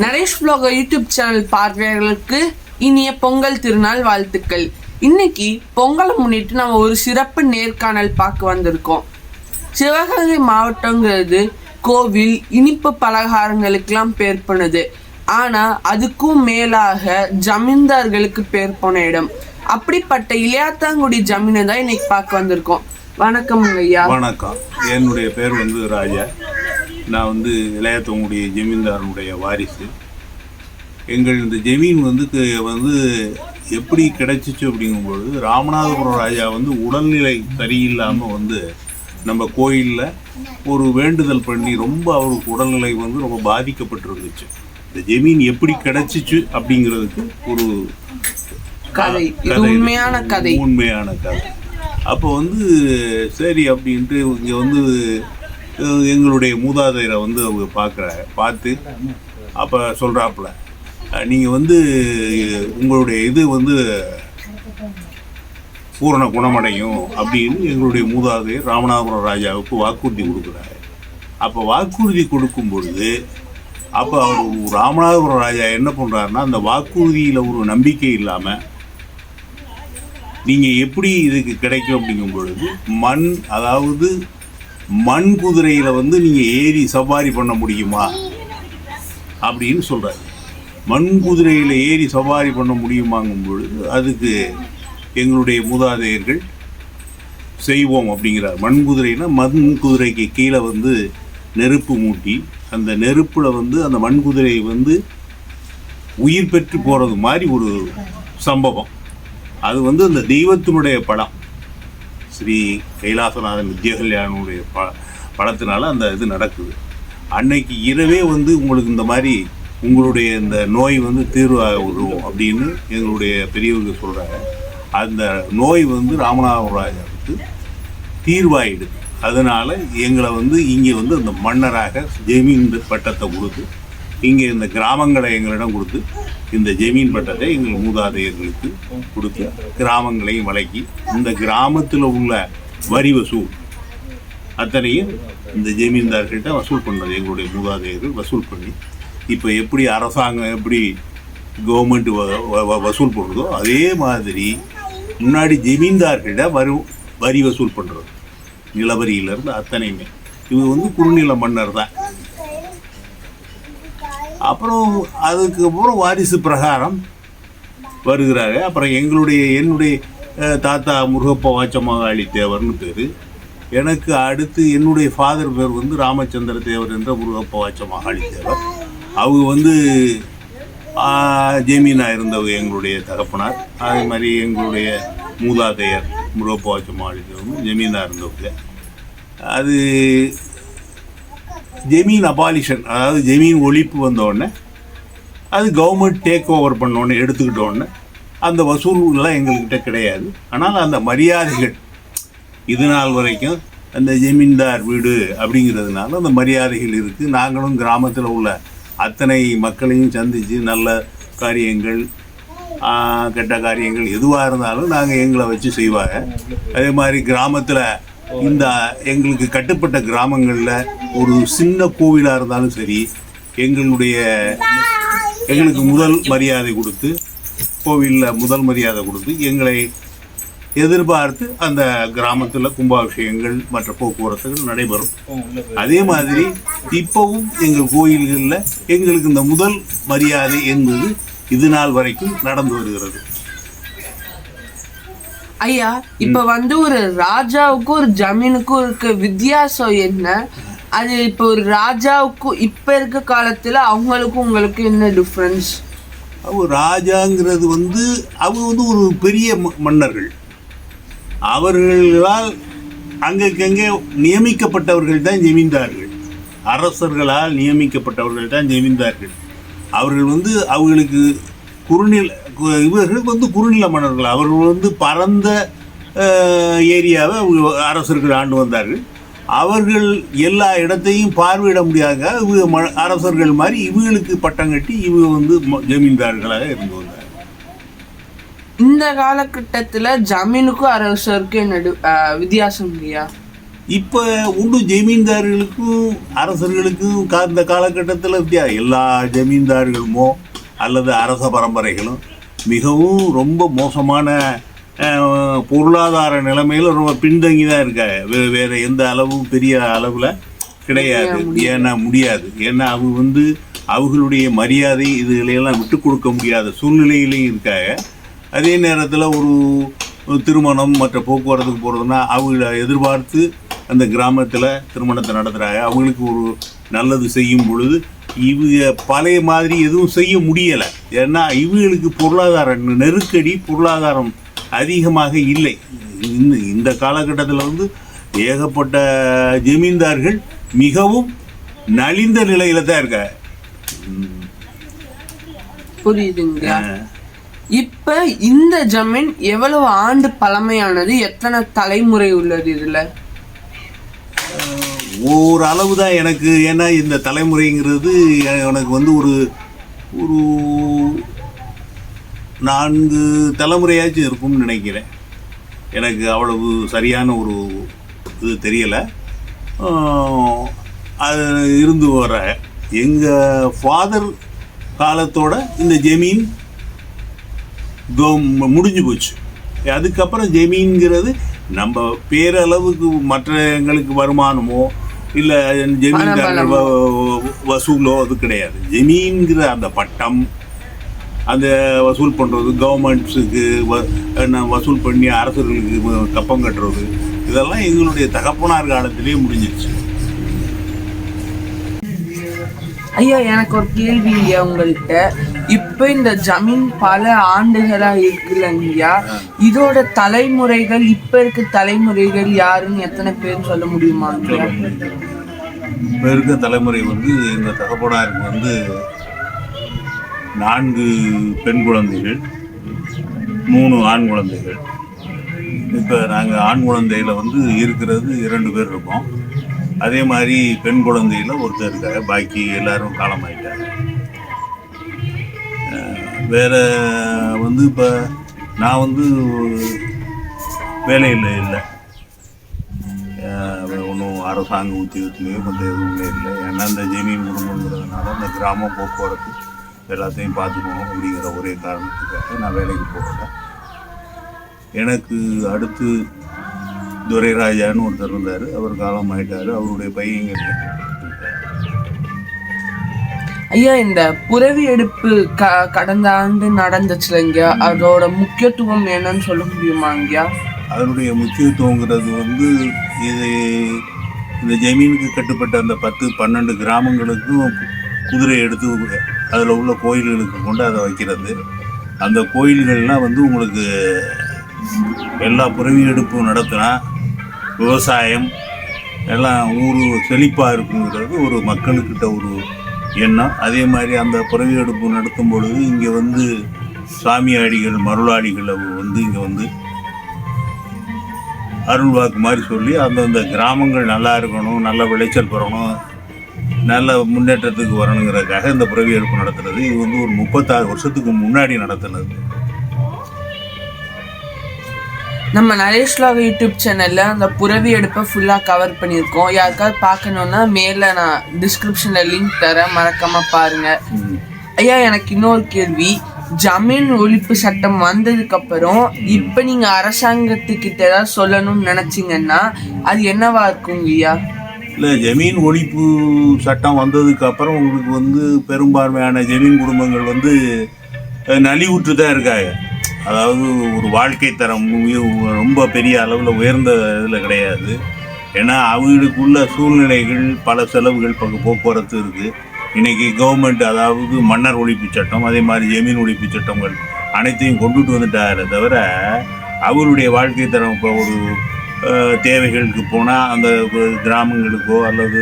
Naresh vlog YouTube channel பார்வையாளர்களுக்கு இனிய பொங்கல் திருநாள் வாழ்த்துக்கள். இன்னைக்கு பொங்கலை முன்னிட்டு நம்ம ஒரு சிறப்பு நேர்காணல் பார்க்க வந்திருக்கோம். சிவகங்கை மாவட்டங்கிறது கோவில் இனிப்பு பலகாரங்களுக்கெல்லாம் பேர் போனது. ஆனா அதுக்கும் மேலாக ஜமீன்தார்களுக்கு பேர் போன இடம். அப்படிப்பட்ட இளையாத்தாங்குடி ஜமீனை தான் இன்னைக்கு பார்க்க வந்திருக்கோம். வணக்கம் ஐயா. வணக்கம். என்னுடைய பேர் ராஜா. நான் இளையாத்தாங்குடி ஜமீன்தாரனுடைய வாரிசு. எங்கள் இந்த ஜமீன் எப்படி கிடைச்சிச்சு அப்படிங்கும்பொழுது, ராமநாதபுரம் ராஜா உடல்நிலை சரியில்லாமல் நம்ம கோயிலில் ஒரு வேண்டுதல் பண்ணி ரொம்ப அவருக்கு உடல்நிலை ரொம்ப பாதிக்கப்பட்டிருந்துச்சு. இந்த ஜமீன் எப்படி கிடைச்சிச்சு அப்படிங்கிறதுக்கு ஒரு கதை, உண்மையான கதை. அப்போ சரி அப்படின்ட்டு இங்கே எங்களுடைய மூதாதையரை அவங்க பார்த்து அப்போ சொல்கிறாப்புல, நீங்கள் உங்களுடைய இது பூரண குணமடையும் அப்படின்னு எங்களுடைய மூதாதையர் ராமநாதபுரம் ராஜாவுக்கு வாக்குறுதி கொடுக்குறாரு. அப்போ வாக்குறுதி கொடுக்கும் பொழுது அப்போ அவர் ராமநாதபுரம் ராஜா என்ன பண்ணுறாருன்னா, அந்த வாக்குறுதியில் ஒரு நம்பிக்கை இல்லாமல் நீங்கள் எப்படி இதுக்கு கிடைக்கும் அப்படிங்கும் பொழுது மண் குதிரையில் நீங்கள் ஏறி சவாரி பண்ண முடியுமா அப்படின்னு சொல்கிறார். மண் குதிரையில் ஏறி சவாரி பண்ண முடியுமாங்கும் பொழுது அதுக்கு எங்களுடைய மூதாதையர்கள் செய்வோம் அப்படிங்கிறார். மண் குதிரைனா மண் குதிரைக்கு கீழே நெருப்பு மூட்டி அந்த நெருப்பில் அந்த மண் குதிரை உயிர் பெற்று போகிறது மாதிரி ஒரு சம்பவம். அது அந்த தெய்வத்தினுடைய படம், ஸ்ரீ கைலாசநாதன் வித்யாகல்யாணனுடைய படத்தினால அந்த இது நடக்குது. அன்னைக்கு இரவே உங்களுக்கு இந்த மாதிரி உங்களுடைய இந்த நோய் தீர்வாக விடும் அப்படின்னு எங்களுடைய பெரியவர்கள் சொல்கிறாங்க. அந்த நோய் ராமநாதபுரம் ராஜாவுக்கு தீர்வாயிடுது. அதனால் எங்களை இங்கே அந்த மன்னராக ஜமீன் பட்டத்தை கொடுத்து, இங்கே இந்த கிராமங்களை எங்களிடம் கொடுத்து, இந்த ஜமீன் பட்டத்தை எங்கள் மூதாதையர்களுக்கு கொடுத்து கிராமங்களையும் வழங்கி, இந்த கிராமத்தில் உள்ள வரி வசூல் அத்தனையும் இந்த ஜமீன்தார்கிட்ட வசூல் பண்ணுறது எங்களுடைய மூதாதையர்கள் வசூல் பண்ணி, இப்போ எப்படி அரசாங்கம் எப்படி கவர்மெண்ட் வசூல் பண்ணுறதோ அதே மாதிரி முன்னாடி ஜமீன்தார்கிட்ட வரி வசூல் பண்ணுறது. நிலவரியிலேருந்து அத்தனையுமே இவர் குறுநில மன்னர் தான். அப்புறம் அதுக்கப்புறம் வாரிசு பிரகாரம் வருகிறாரு. அப்புறம் என்னுடைய தாத்தா முருகப்ப வாச்சமகாளி தேவர்னு பேர். எனக்கு அடுத்து என்னுடைய ஃபாதர் பேர் ராமச்சந்திர தேவர் என்ற முருகப்ப வாச்சமகாளி தேவர். அவங்க ஜமீனாக இருந்தவங்க எங்களுடைய தகப்பனார். அதே மாதிரி எங்களுடைய மூதாதையர் முருகப்ப வாச்சமகாளி தேவர் ஜமீனாக இருந்தவங்க. அது ஜமீன் அபாலிஷன், அதாவது ஜமீன் ஒழிப்பு வந்தோடனே அது கவர்மெண்ட் டேக் ஓவர் பண்ணோடனே எடுத்துக்கிட்டோடனே அந்த வசூல்லாம் எங்கள்கிட்ட கிடையாது. ஆனால் அந்த மரியாதைகள் இது நாள் வரைக்கும் அந்த ஜமீன்தார் வீடு அப்படிங்கிறதுனால அந்த மரியாதைகள் இருக்குது. நாங்களும் கிராமத்தில் உள்ள அத்தனை மக்களையும் சந்தித்து நல்ல காரியங்கள் கெட்ட காரியங்கள் எதுவாக இருந்தாலும் நாங்கள் எங்களை வச்சு செய்வாங்க. அதே மாதிரி கிராமத்தில் இந்த எங்களுக்கு கட்டுப்பட்ட கிராமங்களில் ஒரு சின்ன கோவிலாக இருந்தாலும் சரி, எங்களுக்கு முதல் மரியாதை கொடுத்து, கோவிலில் முதல் மரியாதை கொடுத்து எங்களை எதிர்பார்த்து அந்த கிராமத்தில் கும்பாபிஷேகங்கள் மற்ற போக்குவரத்துகள் நடைபெறும். அதே மாதிரி இப்போவும் எங்கள் கோயில்களில் எங்களுக்கு இந்த முதல் மரியாதை என்பது இது நாள் வரைக்கும் நடந்து வருகிறது. ஐயா, இப்ப ஒரு ராஜாவுக்கும் ஒரு ஜமீனுக்கும் இருக்க வித்தியாசம் என்ன? அது இப்ப ஒரு ராஜாவுக்கும் இப்ப இருக்க காலத்துல அவங்களுக்கும் உங்களுக்கு என்ன டிஃபரன்ஸ்? ராஜாங்கிறது அவங்க ஒரு பெரிய மன்னர்கள். அவர்களால் அங்கங்கே நியமிக்கப்பட்டவர்கள் தான் ஜமீன்தார்கள். அரசர்களால் நியமிக்கப்பட்டவர்கள் தான் ஜமீன்தார்கள். அவர்கள் அவங்களுக்கு இவர்கள் குறுநில மன்னர்கள். அவர்கள் பரந்த ஏரியாவை அரசர்கள் ஆண்டு வந்தார்கள். அவர்கள் எல்லா இடத்தையும் பார்வையிட முடியாத அரசர்கள் மாதிரி இவங்களுக்கு பட்டம் கட்டி இவங்க ஜமீன்தார்களாக இருந்து வந்தார்கள். இந்த காலகட்டத்தில் ஜமீனுக்கும் அரசருக்கும் என்ன வித்தியாசம் இல்லையா? இப்போ உண்டு ஜமீன்தார்களுக்கும் அரசர்களுக்கும் இந்த காலகட்டத்தில் எல்லா ஜமீன்தார்களுமோ அல்லது அரச பரம்பரைகளும் மிகவும் ரொம்ப மோசமான பொருளாதார நிலைமையில் ரொம்ப பின்தங்கி தான் இருக்காங்க. வேறு எந்த அளவும் பெரிய அளவில் கிடையாது. ஏன்னா முடியாது. ஏன்னா அவங்க அவர்களுடைய மரியாதை இதுகளையெல்லாம் விட்டு கொடுக்க முடியாத சூழ்நிலையிலையும் இருக்காங்க. அதே நேரத்தில் ஒரு திருமணம் மற்ற போக்குவரத்துக்கு போகிறதுனா அவங்கள எதிர்பார்த்து அந்த கிராமத்தில் திருமணத்தை நடத்துகிறாங்க. அவங்களுக்கு ஒரு நல்லது செய்யும் பொழுது இவங்க பழைய மாதிரி எதுவும் செய்ய முடியலை. ஏன்னா இவங்களுக்கு பொருளாதார நெருக்கடி, பொருளாதாரம் அதிகமாக இல்லை. இந்த காலகட்டத்தில் ஏகப்பட்ட ஜமீன்தார்கள் மிகவும் நலிந்த நிலையில தான் இருக்காங்க. புரியுதுங்க. இப்ப இந்த ஜமீன் எவ்வளவு ஆண்டு பழமையானது, எத்தனை தலைமுறை உள்ளது? இதுல ஒரு அளவு தான் எனக்கு. ஏன்னா இந்த தலைமுறைங்கிறது எனக்கு ஒரு ஒரு 4 தலைமுறையாச்சும் இருக்கும்னு நினைக்கிறேன். எனக்கு அவ்வளவு சரியான ஒரு இது தெரியலை. அது இருந்து வர எங்கள் ஃபாதர் காலத்தோட இந்த ஜமீன் முடிஞ்சு போச்சு. அதுக்கப்புறம் ஜமீன்கிறது நம்ம பேரளவுக்கு மற்ற எங்களுக்கு வருமானமோ இல்லை ஜமீன்தார் வசூலோ அது கிடையாது. ஜமீன்கிற அந்த பட்டம், அந்த வசூல் பண்ணுறது, கவர்மெண்ட்ஸுக்கு வசூல் பண்ணி அரசர்களுக்கு கப்பம் கட்டுறது, இதெல்லாம் எங்களுடைய தகப்பனார் காலத்திலேயே முடிஞ்சிருச்சு. ஐயா, எனக்கு ஒரு கேள்விங்க உங்கள்கிட்ட. இப்ப இந்த ஜமீன் பல ஆண்டுகளா இருக்குல்லங்கய்யா, இதோட தலைமுறைகள், இப்ப இருக்க தலைமுறைகள் யாருன்னு எத்தனை பேர் சொல்ல முடியுமா? இப்ப இருக்க தலைமுறை எங்க தகப்பனாருக்கு 4 பெண் குழந்தைகள், 3 ஆண் குழந்தைகள். இப்போ நாங்கள் ஆண் குழந்தையில் இருக்கிறது 2 பேர் இருக்கோம். அதே மாதிரி பெண் குழந்தையில் ஒருத்தர் இருக்காங்க. பாக்கி எல்லாரும் காலமாயிட்டாங்க. வேறு இப்போ நான் வேலையில் இல்லை. ஒன்றும் அரசாங்க உத்தியோகத்துலேயோ மற்ற எதுவுமே இல்லை. ஏன்னா இந்த ஜமீன் குடும்பங்கிறதுனால இந்த கிராம போக்குவரத்து எல்லாத்தையும் பார்த்துக்கணும் அப்படிங்கிற ஒரே காரணத்துக்காக நான் வேலைக்கு போகலை. எனக்கு அடுத்து துரைராஜான்னு ஒருத்தர் இருந்தார். அவர் காலம் ஆயிட்டார். அவருடைய பையங்க. ஐயா, இந்த புரவி எடுப்பு கடந்த ஆண்டு நடந்துச்சுலங்க, அதோட முக்கியத்துவம் என்னன்னு சொல்ல முடியுமாங்கய்யா? அதனுடைய முக்கியத்துவங்கிறது இது இந்த ஜமீனுக்கு கட்டுப்பட்ட அந்த 10-12 கிராமங்களுக்கும் குதிரை எடுத்து அதில் உள்ள கோயில்களுக்கு கொண்டு அதை வைக்கிறது. அந்த கோயில்கள்லாம் உங்களுக்கு எல்லா புரவி எடுப்பும் நடத்தினா விவசாயம் எல்லாம் ஊர் செழிப்பாக இருக்குங்கிறது ஒரு மக்களுக்கிட்ட ஒரு எண்ணம். அதே மாதிரி அந்த புரவி எடுப்பு நடத்தும் பொழுது இங்கே சாமியாடிகள், மருளாடிகள் இங்கே அருள்வாக்கு மாதிரி சொல்லி அந்தந்த கிராமங்கள் நல்லா இருக்கணும், நல்ல விளைச்சல் பெறணும், நல்ல முன்னேற்றத்துக்கு வரணுங்கிறதுக்காக இந்த புரவி எடுப்பு நடத்துறது. இது ஒரு 36 வருஷத்துக்கு முன்னாடி நடத்துனது. நம்ம நரேஷ் வ்லாக் யூடியூப் சேனலில் அந்த புரவி எடுப்பை ஃபுல்லாக கவர் பண்ணியிருக்கோம். யாருக்காவது பார்க்கணுன்னா மேலே நான் டிஸ்கிரிப்ஷனில் லிங்க் தரேன், மறக்காமல் பாருங்கள். ஐயா, எனக்கு இன்னொரு கேள்வி. ஜமீன் ஒழிப்பு சட்டம் வந்ததுக்கப்புறம் இப்போ நீங்கள் அரசாங்கத்துக்கிட்ட ஏதாவது சொல்லணும்னு நினச்சிங்கன்னா அது என்னவா இருக்குங்க ஐயா? இல்லை, ஜமீன் ஒழிப்பு சட்டம் வந்ததுக்கப்புறம் உங்களுக்கு பெரும்பான்மையான ஜமீன் குடும்பங்கள் நலிவுற்று தான் இருக்காங்க. அதாவது ஒரு வாழ்க்கை தரம் ரொம்ப பெரிய அளவில் உயர்ந்த இதில் கிடையாது. ஏன்னா அவங்களுக்குள்ள சூழ்நிலைகள், பல செலவுகள், போக்குவரத்து இருக்குது. இன்றைக்கி கவர்மெண்ட், அதாவது மன்னர் ஒழிப்பு சட்டம், அதே மாதிரி ஜமீன் ஒழிப்பு சட்டங்கள் அனைத்தையும் கொண்டுட்டு வந்துட்டாரே தவிர அவருடைய வாழ்க்கை தரம் இப்போ ஒரு தேவைகளுக்கு போனால் அந்த கிராமங்களுக்கோ அல்லது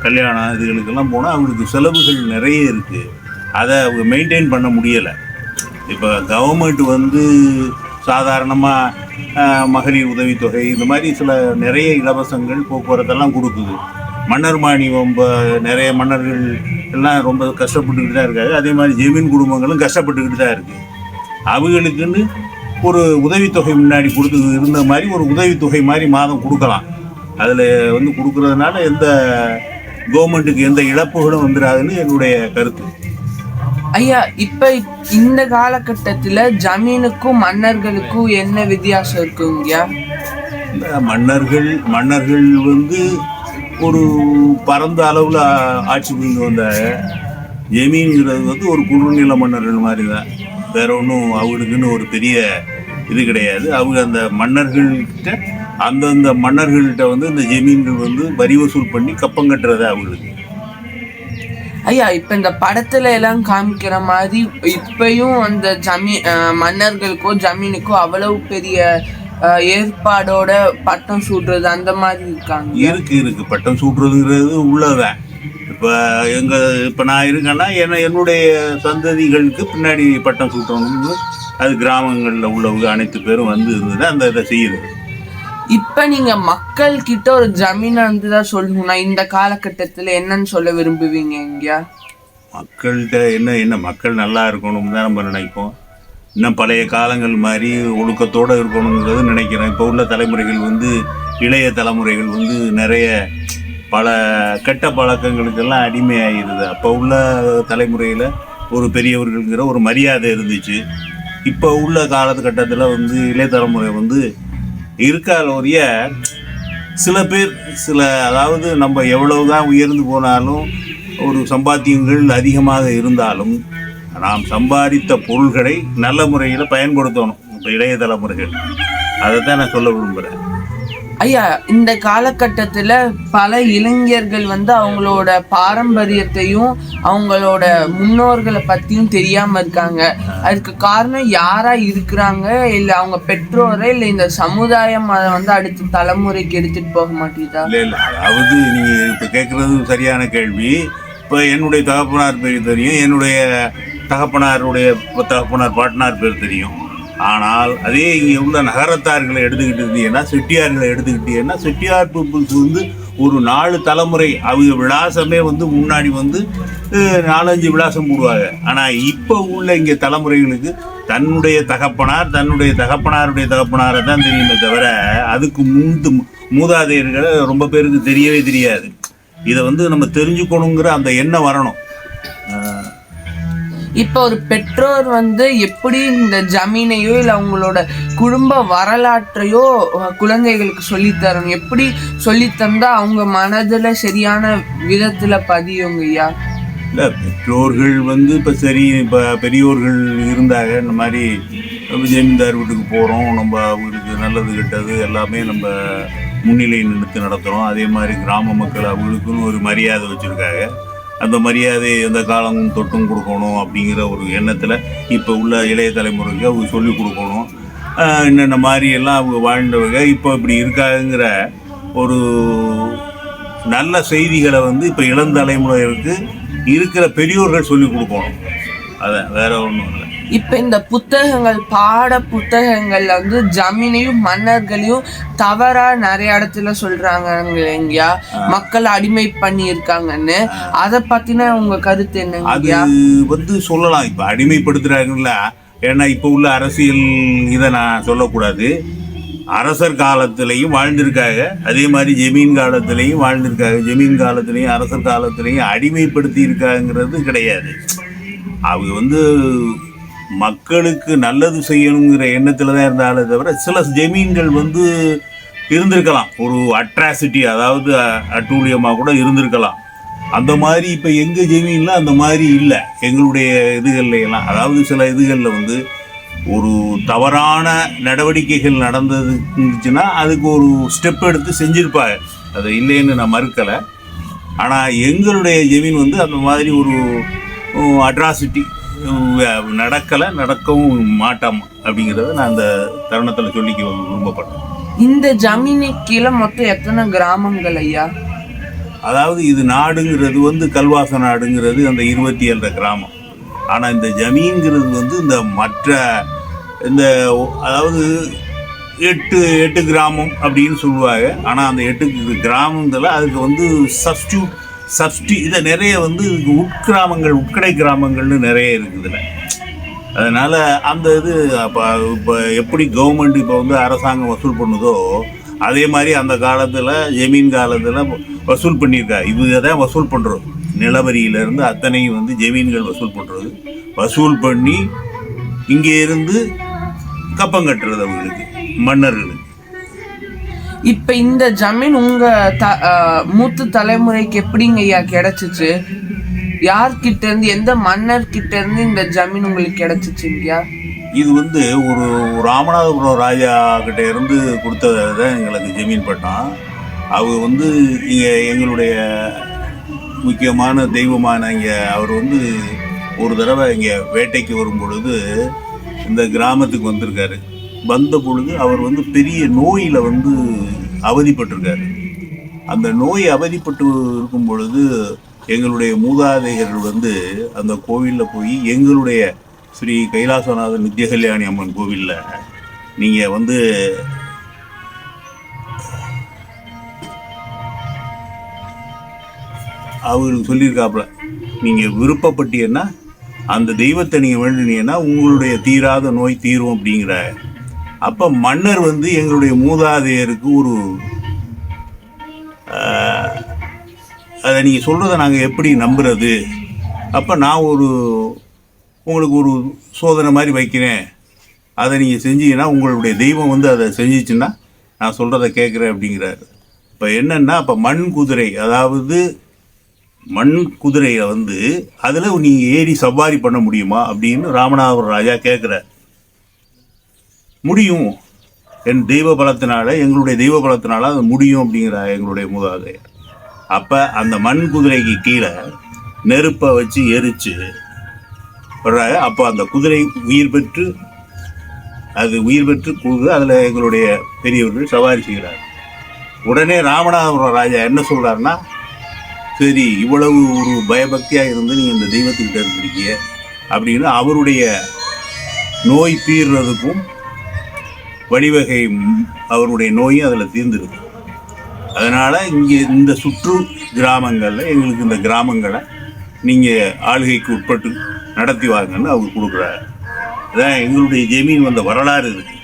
கல்யாணம் இதுகளுக்கெல்லாம் போனால் அவங்களுக்கு செலவுகள் நிறைய இருக்குது. அதை அவங்க மெயின்டைன் பண்ண முடியலை. இப்போ கவர்மெண்ட் சாதாரணமாக மகளிர் உதவித்தொகை இந்த மாதிரி சில நிறைய இலவசங்கள் போக்குவரத்தெல்லாம் கொடுக்குது. மன்னர் மானியம் நிறைய மன்னர்கள் எல்லாம் ரொம்ப கஷ்டப்பட்டுக்கிட்டு தான் இருக்காங்க. அதே மாதிரி ஜமீன் குடும்பங்களும் கஷ்டப்பட்டுக்கிட்டு தான் இருக்குது. அவங்களுக்குன்னு ஒரு உதவித்தொகை முன்னாடி இருந்த மாதிரி ஒரு உதவித்தொகை மாதிரி மாதம் கொடுக்கலாம். அதில் வந்து கொடுக்கறதுனால எந்த கவர்மெண்ட்டுக்கு எந்த இழப்புகளும் வந்துடாதுன்னு என்னுடைய கருத்து. ஐயா, இப்ப இந்த காலகட்டத்துல ஜமீனுக்கும் மன்னர்களுக்கும் என்ன வித்தியாசம் இருக்குங்கய்யா? இந்த மன்னர்கள் வந்து ஒரு பரந்த அளவில் ஆட்சி புரிந்து வந்த ஜமீன்கிறது வந்து ஒரு குறுநில மன்னர்கள் மாதிரி தான். வேற ஒன்றும் அவங்களுக்குன்னு ஒரு பெரிய இது கிடையாது. அவங்க அந்த மன்னர்கள்கிட்ட அந்தந்த மன்னர்கள்கிட்ட வந்து இந்த ஜமீன்கள் வந்து வரி வசூல் பண்ணி கப்பம் கட்டுறது அவங்களுக்கு. ஐயா, இப்ப இந்த படத்துல எல்லாம் காமிக்கிற மாதிரி இப்பயும் அந்த மன்னர்களுக்கோ ஜமீனுக்கோ அவ்வளவு பெரிய ஏற்பாடோட பட்டம் சூடுறது அந்த மாதிரி இருக்காங்க? இருக்கு பட்டம் சூடுறதுங்கிறது உள்ளதான். இப்போ நான் இருக்கேன்னா என்னுடைய சந்ததிகளுக்கு பின்னாடி பட்டம் சூட்டணும்னு அது கிராமங்களில் உள்ளவங்க அனைத்து பேரும் வந்து இருந்தது அந்த இதை செய்யுது. இப்ப நீங்க மக்கள் கிட்ட ஒரு ஜமீனை வந்துதான் சொல்லணும்னா இந்த காலகட்டத்துல என்னன்னு சொல்ல விரும்புவீங்க? இங்கயா மக்கள்கிட்ட என்ன மக்கள் நல்லா இருக்கணும்னு தான் நம்ம நினைப்போம். இன்னும் பழைய காலங்கள் மாதிரி ஒழுக்கத்தோடு இருக்கணுங்கிறது நினைக்கிறேன். இப்போ உள்ள தலைமுறைகள் வந்து இளைய தலைமுறைகள் வந்து நிறைய பல கெட்ட பழக்கங்களுக்கெல்லாம் அடிமையாகிடுது. அப்போ உள்ள தலைமுறையில் ஒரு பெரியவர்களுங்கிற ஒரு மரியாதை இருந்துச்சு. இப்போ உள்ள காலகட்டத்தில் வந்து இளைய தலைமுறை வந்து இருக்காலோரிய சில பேர் அதாவது நம்ம எவ்வளவுதான் உயர்ந்து போனாலும் ஒரு சம்பாத்தியங்கள் அதிகமாக இருந்தாலும் நாம் சம்பாதித்த பொருள்களை நல்ல முறையில் பயன்படுத்தணும். இப்போ இளைய தலைமுறைகள் அதைத்தான் நான் சொல்ல விரும்புகிறேன். ஐயா, இந்த காலகட்டத்தில் பல இளைஞர்கள் வந்து அவங்களோட பாரம்பரியத்தையும் அவங்களோட முன்னோர்களை பற்றியும் தெரியாமல் இருக்காங்க. அதுக்கு காரணம் யாரா இருக்கிறாங்க? இல்லை அவங்க பெற்றோரை, இல்லை இந்த சமுதாயம் அதை வந்து அடுத்த தலைமுறைக்கு எடுத்துகிட்டு போக மாட்டேங்குதா? இல்லை அதாவது நீங்கள் இப்போ கேட்குறது சரியான கேள்வி. இப்போ என்னுடைய தகப்பனார் பேர் தெரியும், என்னுடைய தகப்பனாருடைய தகப்பனார் பாட்டனார் பேர் தெரியும். ஆனால் அதே இங்கே உள்ள நகரத்தார்களை எடுத்துக்கிட்டு இருந்தீங்கன்னா, செட்டியார்களை எடுத்துக்கிட்டீங்கன்னா, செட்டியார் பீப்புள்ஸ் வந்து ஒரு 4 தலைமுறை அவங்க விலாசமே வந்து முன்னாடி வந்து 4-5 விலாசம் போடுவாங்க. ஆனால் இப்போ உள்ள இங்கே தலைமுறைகளுக்கு தன்னுடைய தகப்பனாருடைய தகப்பனாரை தான் தெரியுமே தவிர அதுக்கு மூதாதையர்களை ரொம்ப பேருக்கு தெரியவே தெரியாது. இதை வந்து நம்ம தெரிஞ்சுக்கணுங்கிற அந்த எண்ணம் வரணும். இப்போ ஒரு பெற்றோர் வந்து எப்படி இந்த ஜமீனையோ இல்லை அவங்களோட குடும்ப வரலாற்றையோ குழந்தைகளுக்கு சொல்லித்தரணும்? எப்படி சொல்லித்தந்தா அவங்க மனதில் சரியான விதத்தில் பதியுங்க ஐயா? இல்லை, பெற்றோர்கள் வந்து இப்போ இப்போ பெரியோர்கள் இருந்தாங்க. இந்த மாதிரி ஜமீன்தார் வீட்டுக்கு போகிறோம், நம்ம அவங்களுக்கு நல்லது கெட்டது எல்லாமே நம்ம முன்னிலை நிறுத்தி நடத்துகிறோம். அதே மாதிரி கிராம மக்கள் அவங்களுக்குன்னு ஒரு மரியாதை வச்சுருக்காங்க. அந்த மரியாதையை எந்த காலம் தொட்டும் கொடுக்கணும் அப்படிங்கிற ஒரு எண்ணத்தில் இப்போ உள்ள இளைய தலைமுறைக்கு அவங்க சொல்லிக் கொடுக்கணும். என்னென்ன மாதிரியெல்லாம் அவங்க வாழ்ந்தவங்க இப்போ இப்படி இருக்காங்கிற ஒரு நல்ல செய்திகளை வந்து இப்போ இளந்தலைமுறைகளுக்கு இருக்கிற பெரியோர்கள் சொல்லிக் கொடுக்கணும். அதான், வேற ஒன்றும் இல்லை. இப்போ இந்த பாட புத்தகங்கள்ல வந்து ஜமீனையும் மன்னர்களையும் தவறா நிறைய இடத்துல சொல்றாங்க இல்லைங்கயா, மக்கள் அடிமை பண்ணி இருக்காங்கன்னு. அதை பத்தின உங்க கருத்து என்னங்க? அது வந்து சொல்லலாம், இப்போ அடிமைப்படுத்துறாங்கல்ல. ஏன்னா இப்போ உள்ள அரசியல் இதை நான் சொல்லக்கூடாது. அரசர் காலத்திலையும் வாழ்ந்திருக்காங்க, அதே மாதிரி ஜமீன் காலத்திலையும் வாழ்ந்திருக்காங்க. ஜமீன் காலத்திலையும் அரசர் காலத்திலையும் அடிமைப்படுத்தி இருக்காங்கிறது கிடையாது. அவங்க வந்து மக்களுக்கு நல்லது செய்யணுங்கிற எண்ணத்தில் தான் இருந்தாலே தவிர சில ஜமீன்கள் வந்து இருந்திருக்கலாம், ஒரு அட்ராசிட்டி, அதாவது அட்டூழியமாக கூட இருந்திருக்கலாம். அந்த மாதிரி இப்போ எங்கள் ஜமீனில் அந்த மாதிரி இல்லை. எங்களுடைய இதுகள்லாம், அதாவது சில இதுகளில் வந்து ஒரு தவறான நடவடிக்கைகள் நடந்தது இருந்துச்சுன்னா அதுக்கு ஒரு ஸ்டெப் எடுத்து செஞ்சுருப்பாங்க. அதை இல்லைன்னு நான் மறுக்கலை. ஆனால் எங்களுடைய ஜமீன் வந்து அந்த மாதிரி ஒரு அட்ராசிட்டி நடக்கவும் மாட்டோம் அப்படிங்கிறத நான் அந்த தருணத்தில் சொல்லிக்க விரும்பப்பட்டேன். இந்த ஜமீனுக்கு கீழே மொத்தம் எத்தனை கிராமங்கள் ஐயா? அதாவது இது நாடுங்கிறது வந்து கல்வாச நாடுங்கிறது அந்த 27 கிராமம். ஆனால் இந்த ஜமீன்கிறது வந்து இந்த மற்ற இந்த அதாவது 8 கிராமம் அப்படின்னு சொல்லுவாங்க. ஆனால் அந்த 8 கிராமத்தில் அதுக்கு வந்து சப்ஸ்டி இதை நிறைய வந்து உட்கிராமங்கள், உட்கடை கிராமங்கள்னு நிறைய இருக்குதுல்ல. அதனால் அந்த இது இப்போ எப்படி கவர்மெண்ட் இப்போ வந்து அரசாங்கம் வசூல் பண்ணுதோ அதே மாதிரி அந்த காலத்தில் ஜமீன் காலத்தில் வசூல் பண்ணியிருக்காரு. இவங்க தான் வசூல் பண்ணுறது, நிலவரியிலேருந்து அத்தனையும் வந்து ஜமீன்கள் வசூல் பண்ணுறது. வசூல் பண்ணி இங்கே இருந்து கப்பம் கட்டுறது அவங்களுக்கு, மன்னர்களுக்கு. இப்ப இந்த ஜமீன் உங்க மூத்த தலைமுறைக்கு எப்படிங்க ஐயா கிடைச்சிச்சு? யார்கிட்ட இருந்து, எந்த மன்னர் கிட்ட இருந்து இந்த ஜமீன் உங்களுக்கு கிடைச்சிச்சுங்கய்யா? இது வந்து ஒரு ராமநாதபுரம் ராஜா கிட்ட இருந்து கொடுத்ததை தான் எங்களுக்கு ஜமீன் பட்டம். அவங்க வந்து இங்கே எங்களுடைய முக்கியமான தெய்வமான இங்கே அவர் வந்து ஒரு தடவை இங்கே வேட்டைக்கு வரும் பொழுது இந்த கிராமத்துக்கு வந்திருக்காரு. வந்த பொழுது அவர் வந்து பெரிய நோயில் வந்து அவதிப்பட்டிருக்காரு. அந்த நோய் அவதிப்பட்டு இருக்கும் பொழுது எங்களுடைய மூதாதையர்கள் வந்து அந்த கோவிலில் போய் எங்களுடைய ஸ்ரீ கைலாசநாதர் நித்திய கல்யாணி அம்மன் கோவிலில் நீங்கள் வந்து அவருக்கு சொல்லியிருக்காப்புல, நீங்கள் விருப்பப்பட்டீங்கன்னா அந்த தெய்வத்தை நீங்கள் வேண்டினீங்கன்னா உங்களுடைய தீராத நோய் தீரும் அப்படிங்கிற. அப்போ மன்னர் வந்து எங்களுடைய மூதாதையருக்கு ஒரு அதை நீங்கள் சொல்கிறத நாங்கள் எப்படி நம்புறது? அப்போ நான் உங்களுக்கு ஒரு சோதனை மாதிரி வைக்கிறேன், அதை நீங்கள் செஞ்சீங்கன்னா உங்களுடைய தெய்வம் வந்து அதை செஞ்சிச்சுன்னா நான் சொல்கிறத கேட்குறேன் அப்படிங்கிறாரு. இப்போ என்னென்னா, அப்போ மண் குதிரை, அதாவது மண் குதிரையை வந்து அதில் நீங்கள் ஏறி சவாரி பண்ண முடியுமா அப்படின்னு ராமநாதபுரம் ராஜா கேட்குறார். முடியும், என் தெய்வ பலத்தினால, எங்களுடைய தெய்வ பலத்தினால அது முடியும் அப்படிங்கிற எங்களுடைய மூதாதையர். அப்போ அந்த மண் குதிரைக்கு கீழே நெருப்பை வச்சு எரித்து வர்றாங்க. அப்போ அந்த குதிரை உயிர் பெற்று கூது அதில் எங்களுடைய பெரியவர்கள் சவாரி செய்கிறார். உடனே ராமநாதபுரம் ராஜா என்ன சொல்கிறாருன்னா, சரி, இவ்வளவு ஒரு பயபக்தியாக இருந்து நீங்கள் இந்த தெய்வத்துக்கிட்ட இருந்திருக்கீங்க அப்படின்னு அவருடைய நோய் தீர்றதுக்கும் வழிவகை, அவருடைய நோயும் அதில் தீர்ந்துருக்கு. அதனால் இங்கே இந்த சுற்று கிராமங்களில் எங்களுக்கு இந்த கிராமங்களை நீங்கள் ஆளுகைக்கு உட்பட்டு நடத்தி வாங்கன்னு அவங்க கொடுக்குறாரு. அதான் எங்களுடைய ஜமீன் வந்த வரலாறு இருக்கு.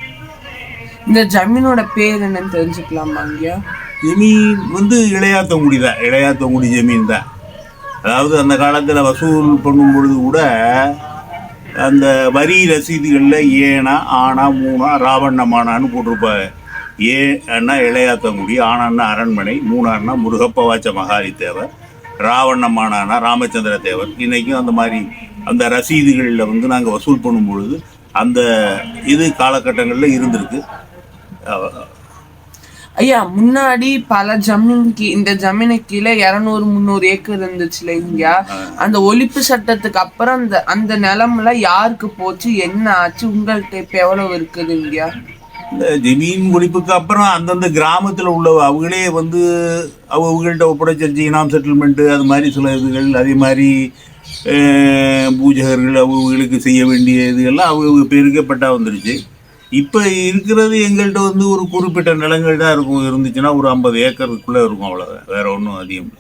இந்த ஜமீனோட பேர் என்னன்னு தெரிஞ்சுக்கலாமா ஐயா? ஜமீன் வந்து இளையாத்தங்குடி தான், இளையாத்தங்குடி ஜமீன் தான். அதாவது அந்த காலத்தில் வசூல் பண்ணும் பொழுது கூட அந்த வரி ரசீதுகளில் ஏனா ஆனா மூணா ராவண்ணமானான்னு போட்டிருப்பாங்க. ஏன்னா இளையாத்தங்குடி, ஆனான்னா அரண்மனை, மூணான்னா முருகப்பவாச்ச மகாரி தேவர், ராவண்ணமானானா ராமச்சந்திர தேவர். இன்றைக்கும் அந்த மாதிரி அந்த ரசீதுகளில் வந்து நாங்கள் வசூல் பண்ணும் பொழுது அந்த இது காலகட்டங்களில் இருந்திருக்கு. ஐயா, முன்னாடி பல ஜமீனுக்கு, இந்த ஜமீனுக்கு கீழே 200-300 ஏக்கர் இருந்துச்சு இல்லைங்கய்யா? அந்த ஒழிப்பு சட்டத்துக்கு அப்புறம் அந்த நிலம்ல யாருக்கு போச்சு, என்ன ஆச்சு, உங்கள்கிட்ட இப்ப எவ்வளவு இருக்குதுங்கய்யா? இந்த ஜமீன் ஒழிப்புக்கு அப்புறம் அந்தந்த கிராமத்தில் உள்ள அவங்களே வந்து அவங்கள்ட்ட ஒப்படைச்சி இனாம் செட்டில்மெண்ட்டு அது மாதிரி சில இதுகள், அதே மாதிரி பூஜகர்கள் அவங்களுக்கு செய்ய வேண்டிய இதுகள்லாம் அவங்க பேருக்கே பட்டா வந்துருச்சு. இப்போ இருக்கிறது எங்கள்கிட்ட வந்து ஒரு குறிப்பிட்ட நிலங்கள் தான் இருக்கும். இருந்துச்சுன்னா ஒரு 50 ஏக்கருக்குள்ளே இருக்கும், அவ்வளோதான், வேற ஒன்றும் அதிகம்.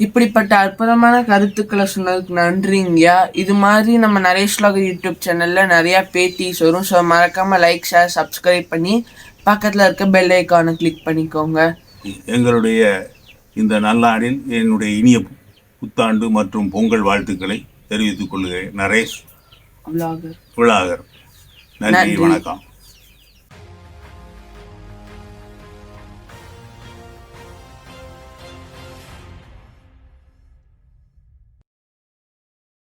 இப்படிப்பட்ட அற்புதமான கருத்துக்களை சொன்னதுக்கு நன்றிங்கய்யா. இது மாதிரி நம்ம நரேஷ் வ்ளாகர் யூடியூப் சேனலில் நிறையா பேட்டிஸ் வரும். ஸோ மறக்காமல் லைக், ஷேர், சப்ஸ்கிரைப் பண்ணி பக்கத்தில் இருக்க பெல் ஐக்கானை கிளிக் பண்ணிக்கோங்க. எங்களுடைய இந்த நல்லாண்டில் என்னுடைய இனிய புத்தாண்டு மற்றும் பொங்கல் வாழ்த்துக்களை தெரிவித்துக் கொள்கிறேன். நரேஷ் வ்ளாகர். நன்றி, வணக்கம்.